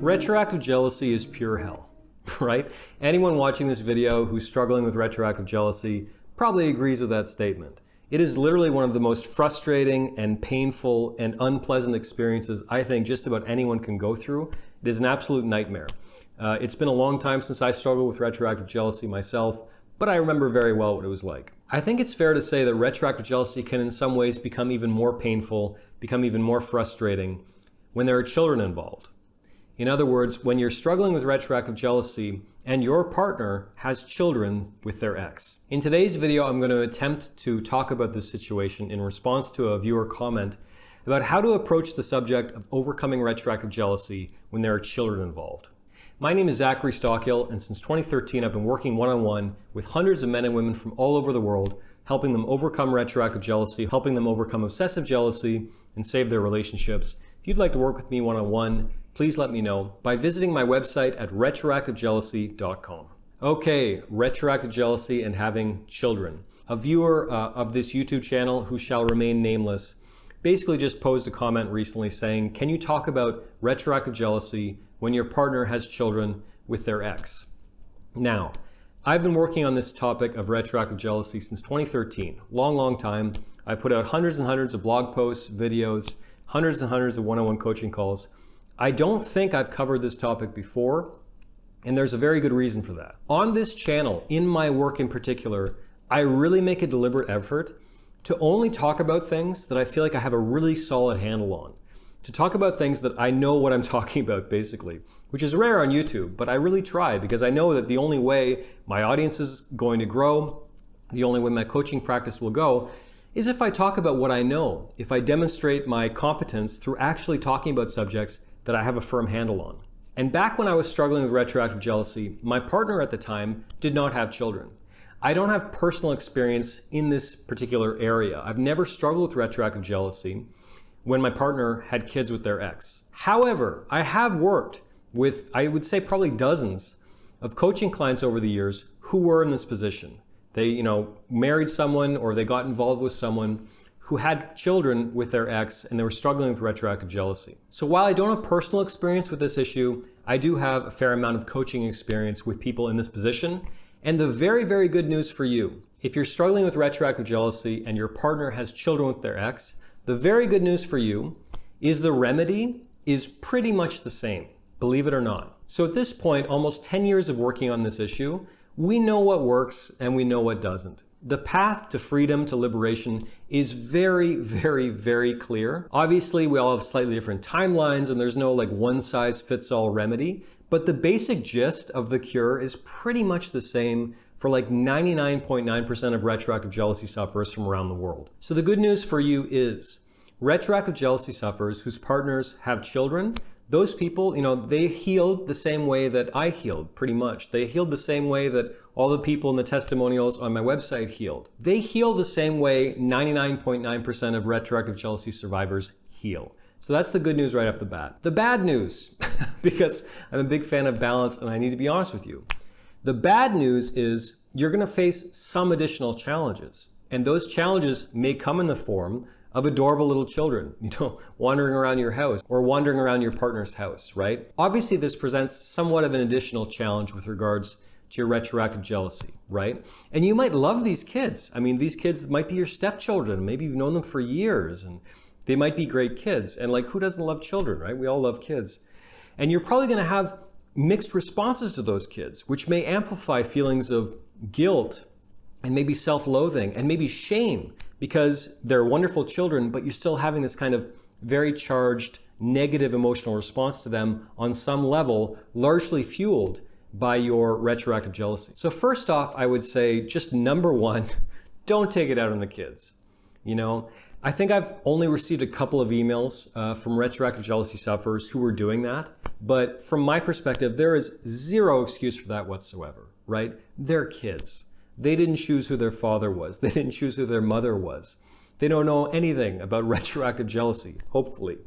Retroactive jealousy is pure hell, right? Anyone watching this video who's struggling with retroactive jealousy probably agrees with that statement. It is literally one of the most frustrating and painful and unpleasant experiences I think just about anyone can go through. It is an absolute nightmare. It's been a long time since I struggled with retroactive jealousy myself, but I remember very well what it was like. I think it's fair to say that retroactive jealousy can in some ways become even more painful, become even more frustrating when there are children involved. In other words, when you're struggling with retroactive jealousy and your partner has children with their ex. In today's video, I'm going to attempt to talk about this situation in response to a viewer comment about how to approach the subject of overcoming retroactive jealousy when there are children involved. My name is Zachary Stockill, and since 2013, I've been working one-on-one with hundreds of men and women from all over the world, helping them overcome retroactive jealousy, helping them overcome obsessive jealousy, and save their relationships. If you'd like to work with me one-on-one, please let me know by visiting my website at retroactivejealousy.com. Okay, retroactive jealousy and having children. A viewer of this YouTube channel who shall remain nameless basically just posed a comment recently saying, can you talk about retroactive jealousy when your partner has children with their ex? Now, I've been working on this topic of retroactive jealousy since 2013, long time. I put out hundreds and hundreds of blog posts, videos, hundreds and hundreds of one-on-one coaching calls. I don't think I've covered this topic before, and there's a very good reason for that. On this channel, in my work in particular, I really make a deliberate effort to only talk about things that I feel like I have a really solid handle on. To talk about things that I know what I'm talking about, basically, which is rare on YouTube, but I really try because I know that the only way my audience is going to grow, the only way my coaching practice will go, is if I talk about what I know, if I demonstrate my competence through actually talking about subjects that I have a firm handle on. And back when I was struggling with retroactive jealousy, my partner at the time did not have children. I don't have personal experience in this particular area. I've never struggled with retroactive jealousy when my partner had kids with their ex. However, I have worked with, I would say probably dozens of coaching clients over the years who were in this position. They, married someone or they got involved with someone who had children with their ex and they were struggling with retroactive jealousy. So while I don't have personal experience with this issue, I do have a fair amount of coaching experience with people in this position. And the very, very good news for you, if you're struggling with retroactive jealousy and your partner has children with their ex, the very good news for you is the remedy is pretty much the same, believe it or not. So at this point, almost 10 years of working on this issue, we know what works and we know what doesn't. The path to freedom, to liberation is very, very, very clear. Obviously, we all have slightly different timelines and there's no one-size-fits-all remedy, but the basic gist of the cure is pretty much the same for 99.9% of retroactive jealousy sufferers from around the world. So the good news for you is retroactive jealousy sufferers whose partners have children, those people, they healed the same way that I healed, pretty much. They healed the same way that all the people in the testimonials on my website healed. They heal the same way 99.9% of retroactive jealousy survivors heal. So that's the good news right off the bat. The bad news, because I'm a big fan of balance and I need to be honest with you. The bad news is you're going to face some additional challenges. And those challenges may come in the form of adorable little children, wandering around your house or wandering around your partner's house, right? Obviously, this presents somewhat of an additional challenge with regards to your retroactive jealousy, right? And you might love these kids. I mean, these kids might be your stepchildren. Maybe you've known them for years and they might be great kids. And who doesn't love children, right? We all love kids. And you're probably going to have mixed responses to those kids, which may amplify feelings of guilt and maybe self-loathing and maybe shame because they're wonderful children, but you're still having this kind of very charged negative emotional response to them on some level, largely fueled by your retroactive jealousy. So first off, I would say just number one, don't take it out on the kids. I think I've only received a couple of emails from retroactive jealousy sufferers who were doing that. But from my perspective, there is zero excuse for that whatsoever, right? They're kids. They didn't choose who their father was. They didn't choose who their mother was. They don't know anything about retroactive jealousy, hopefully.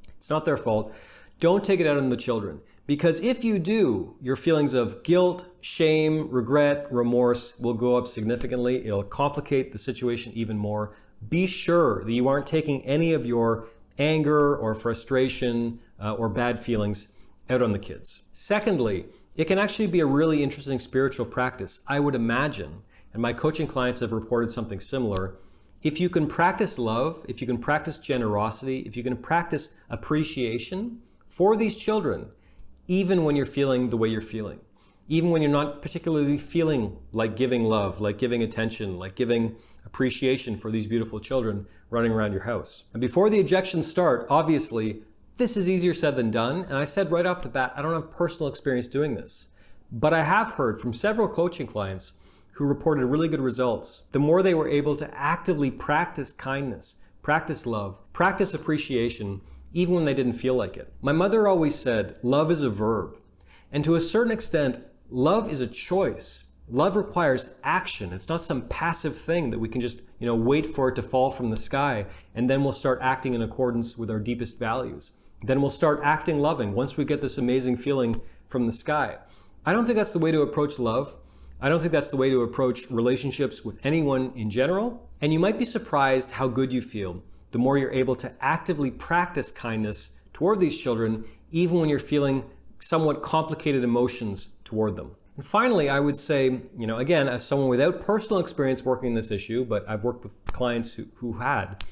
It's not their fault. Don't take it out on the children. Because if you do, your feelings of guilt, shame, regret, remorse will go up significantly. It'll complicate the situation even more. be sure that you aren't taking any of your anger or frustration or bad feelings out on the kids. Secondly, it can actually be a really interesting spiritual practice, I would imagine, and my coaching clients have reported something similar. If you can practice love, if you can practice generosity, if you can practice appreciation for these children, even when you're feeling the way you're feeling, even when you're not particularly feeling like giving love, like giving attention, like giving appreciation for these beautiful children running around your house. And before the objections start, obviously, this is easier said than done. And I said right off the bat, I don't have personal experience doing this. But I have heard from several coaching clients who reported really good results. The more they were able to actively practice kindness, practice love, practice appreciation, even when they didn't feel like it. My mother always said, love is a verb. And to a certain extent, love is a choice. Love requires action. It's not some passive thing that we can just, wait for it to fall from the sky, and then we'll start acting in accordance with our deepest values. Then we'll start acting loving once we get this amazing feeling from the sky. I don't think that's the way to approach love. I don't think that's the way to approach relationships with anyone in general. And you might be surprised how good you feel the more you're able to actively practice kindness toward these children, even when you're feeling somewhat complicated emotions toward them. And finally, I would say, again, as someone without personal experience working this issue, but I've worked with clients who had,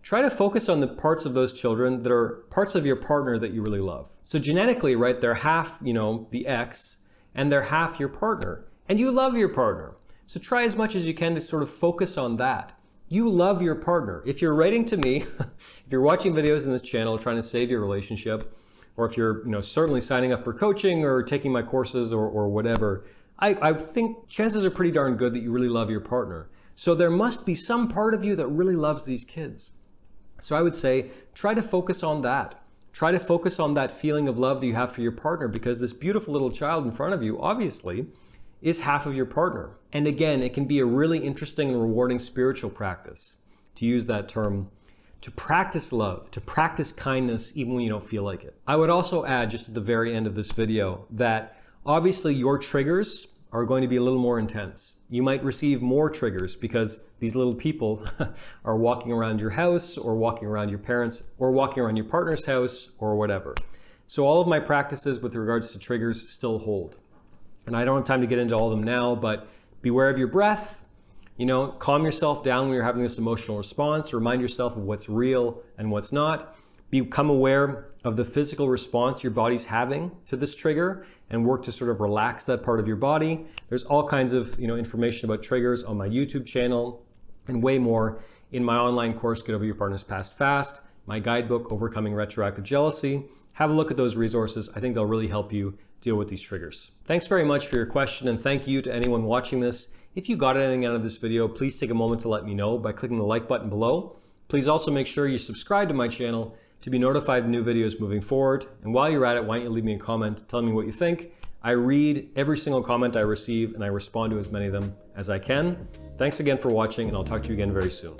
try to focus on the parts of those children that are parts of your partner that you really love. So genetically, right, they're half, the ex, and they're half your partner. And you love your partner. So try as much as you can to sort of focus on that. You love your partner. If you're writing to me, if you're watching videos in this channel trying to save your relationship, or if you're certainly signing up for coaching or taking my courses or whatever, I think chances are pretty darn good that you really love your partner. So there must be some part of you that really loves these kids. So I would say, try to focus on that. Try to focus on that feeling of love that you have for your partner, because this beautiful little child in front of you, obviously, is half of your partner. And again, it can be a really interesting and rewarding spiritual practice, to use that term, to practice love, to practice kindness even when you don't feel like it. I would also add, just at the very end of this video, that obviously your triggers are going to be a little more intense. You might receive more triggers because these little people are walking around your house, or walking around your parents, or walking around your partner's house, or whatever. So all of my practices with regards to triggers still hold. And I don't have time to get into all of them now, but beware of your breath. Calm yourself down when you're having this emotional response. Remind yourself of what's real and what's not. Become aware of the physical response your body's having to this trigger, and work to sort of relax that part of your body. There's all kinds of information about triggers on my YouTube channel, and way more in my online course, Get Over Your Partner's Past Fast, my guidebook, Overcoming Retroactive Jealousy. Have a look at those resources. I think they'll really help you deal with these triggers. Thanks very much for your question, and thank you to anyone watching this. If you got anything out of this video, please take a moment to let me know by clicking the like button below. Please also make sure you subscribe to my channel to be notified of new videos moving forward. And while you're at it, why don't you leave me a comment telling me what you think. I read every single comment I receive, and I respond to as many of them as I can. Thanks again for watching, and I'll talk to you again very soon.